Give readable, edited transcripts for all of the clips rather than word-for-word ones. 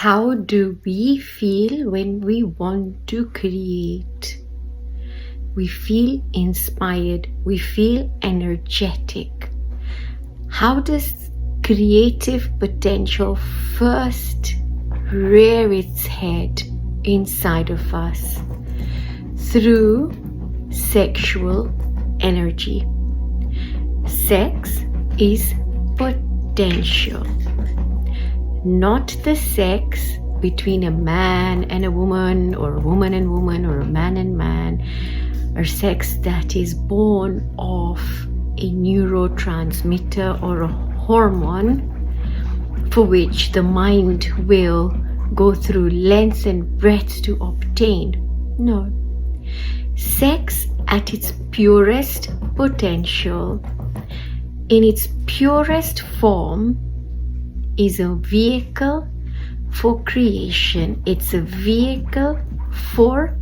How do we feel when we want to create? We feel inspired. We feel energetic. How does creative potential first rear its head inside of us? Through sexual energy. Sex is potential, not the sex between a man and a woman, or a woman and woman, or a man and man, or sex that is born of a neurotransmitter or a hormone for which the mind will go through length and breadth to obtain. No. Sex at its purest potential, in its purest form, is a vehicle for creation. It's a vehicle for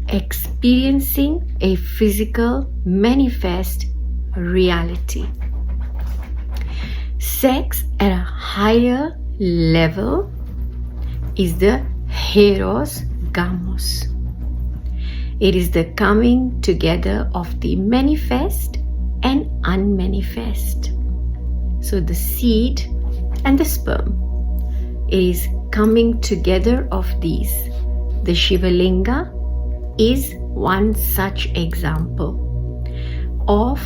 experiencing a physical manifest reality. Sex at a higher level is the hieros, gamos. It is the coming together of the manifest and unmanifest. So the seed and the sperm. It is coming together of these. The Shiva linga is one such example of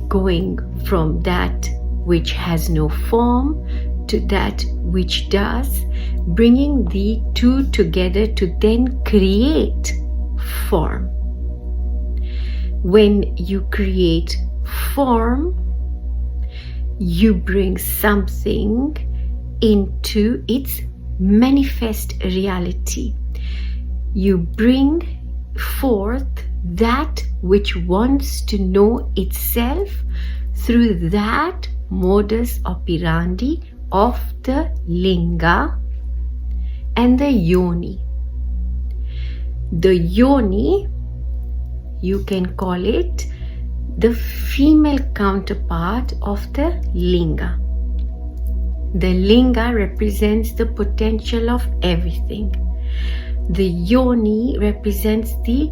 going from that which has no form to that which does, bringing the two together to then create form. When you create form, you bring something into its manifest reality. You bring forth that which wants to know itself through that modus operandi of the linga and the yoni. The yoni, you can call it the female counterpart of the linga. The linga represents the potential of everything. The yoni represents the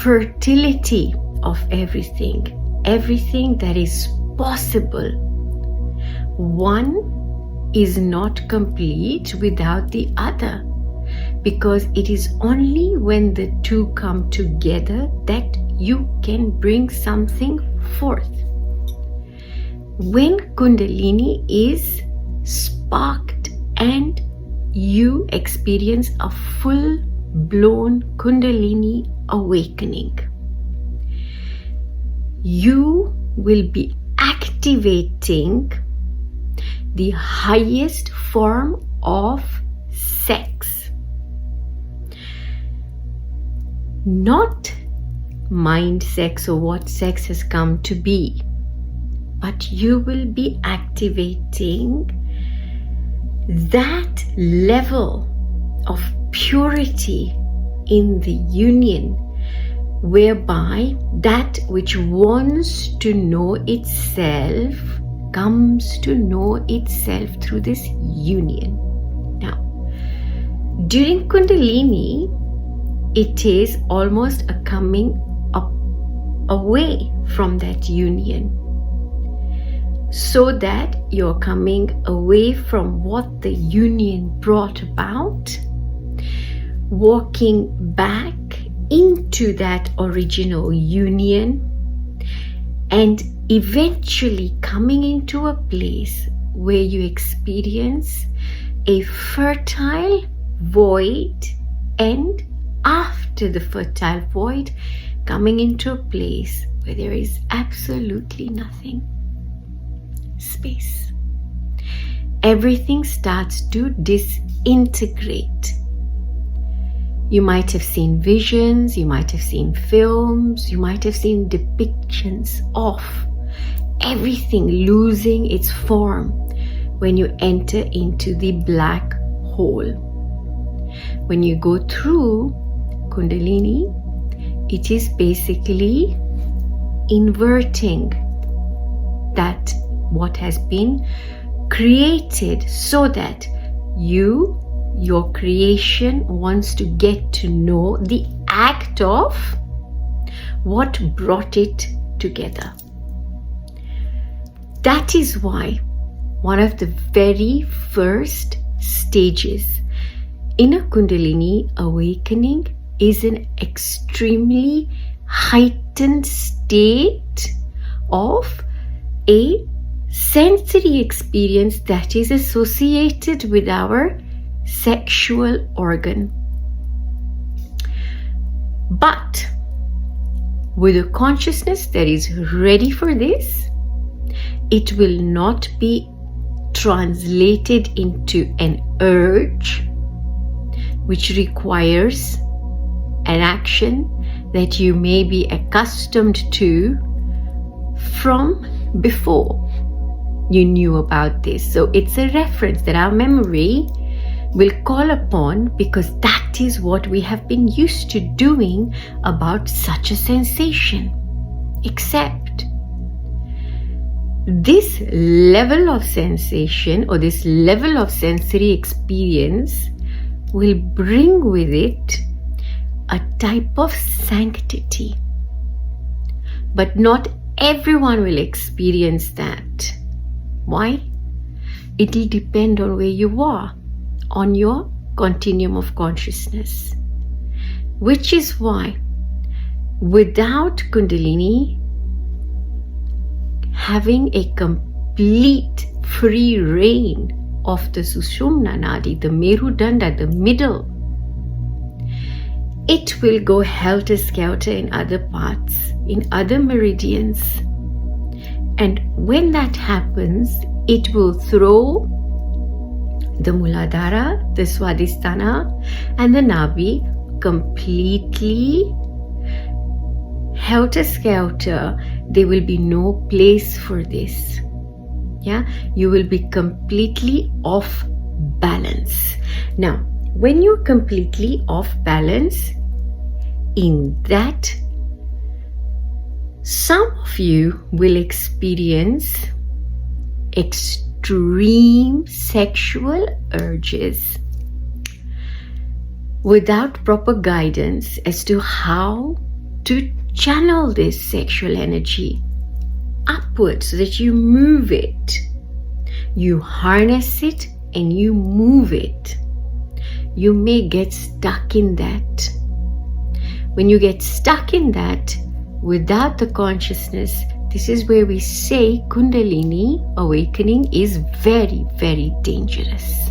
fertility of everything. Everything that is possible. One is not complete without the other, because it is only when the two come together that you can bring something forth. When Kundalini is sparked and you experience a full-blown Kundalini awakening, you will be activating the highest form of sex. Not mind sex or what sex has come to be, but you will be activating that level of purity in the union, whereby that which wants to know itself comes to know itself through this union. Now, during Kundalini, it is almost a coming up away from that union, so that you're coming away from what the union brought about, walking back into that original union, and eventually coming into a place where you experience a fertile void, and after the fertile void, coming into a place where there is absolutely nothing. Space. Everything starts to disintegrate. You might have seen visions, you might have seen films, you might have seen depictions of everything losing its form when you enter into the black hole. When you go through Kundalini, it is basically inverting that what has been created, so that you your creation wants to get to know the act of what brought it together. That is why one of the very first stages in a Kundalini awakening is an extremely heightened state of a sensory experience that is associated with our sexual organ. But with a consciousness that is ready for this, it will not be translated into an urge, which requires an action that you may be accustomed to from before you knew about this. So it's a reference that our memory will call upon, because that is what we have been used to doing about such a sensation. Except this level of sensation or this level of sensory experience will bring with it a type of sanctity. But not everyone will experience that. Why? It will depend on where you are on your continuum of consciousness. Which is why, without Kundalini having a complete free reign of the sushumna nadi, the merudanda, the middle, it will go helter-skelter in other parts, in other meridians. And when that happens, it will throw the muladhara, the swadhisthana, and the nabhi completely helter-skelter. There will be no place for this. Yeah, you will be completely off balance. Now, when you're completely off balance, in that, some of you will experience extreme sexual urges without proper guidance as to how to channel this sexual energy upwards so that you move it. You harness it and you move it. You may get stuck in that. When you get stuck in that without the consciousness, this is where we say Kundalini awakening is very, very dangerous.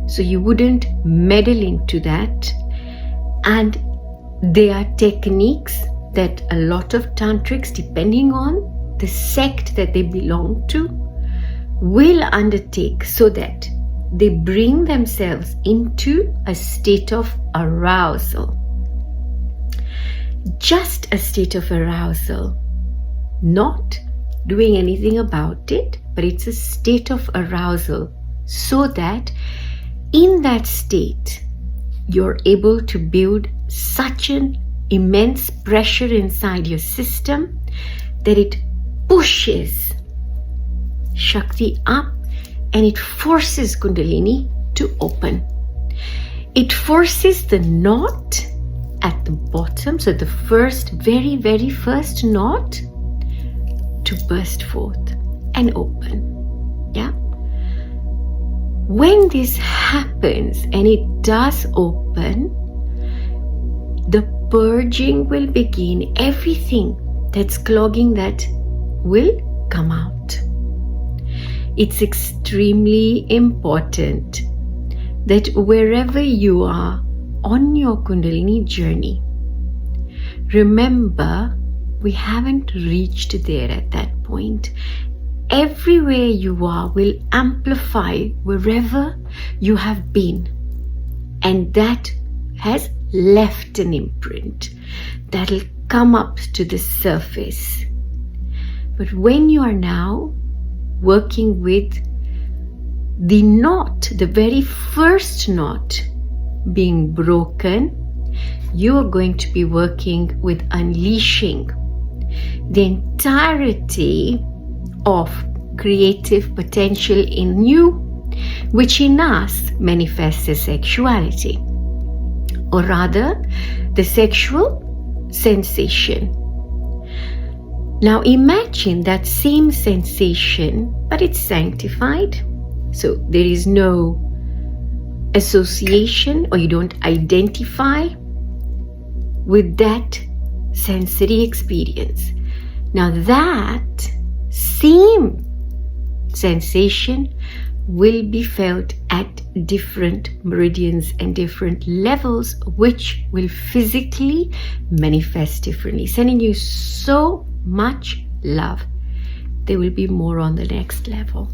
So you wouldn't meddle into that. And there are techniques that a lot of tantrics, depending on the sect that they belong to, will undertake so that they bring themselves into a state of arousal. Just a state of arousal, not doing anything about it, but it's a state of arousal, so that in that state you're able to build such an immense pressure inside your system that it pushes Shakti up and it forces Kundalini to open. It forces the knot at the bottom, so the first, very, very first knot, to burst forth and open. Yeah? When this happens and it does open, the purging will begin. Everything that's clogging that will come out. It's extremely important that wherever you are on your Kundalini journey, remember, we haven't reached there at that point. Everywhere you are will amplify wherever you have been, and that has left an imprint that'll come up to the surface. But when you are now working with the knot, the very first knot being broken, you are going to be working with unleashing the entirety of creative potential in you which in us manifests as sexuality, or rather the sexual sensation. Now imagine that same sensation, but it's sanctified. So there is no association, or you don't identify with that sensory experience. Now that same sensation will be felt at different meridians and different levels, which will physically manifest differently. Sending you so much love. There will be more on the next level.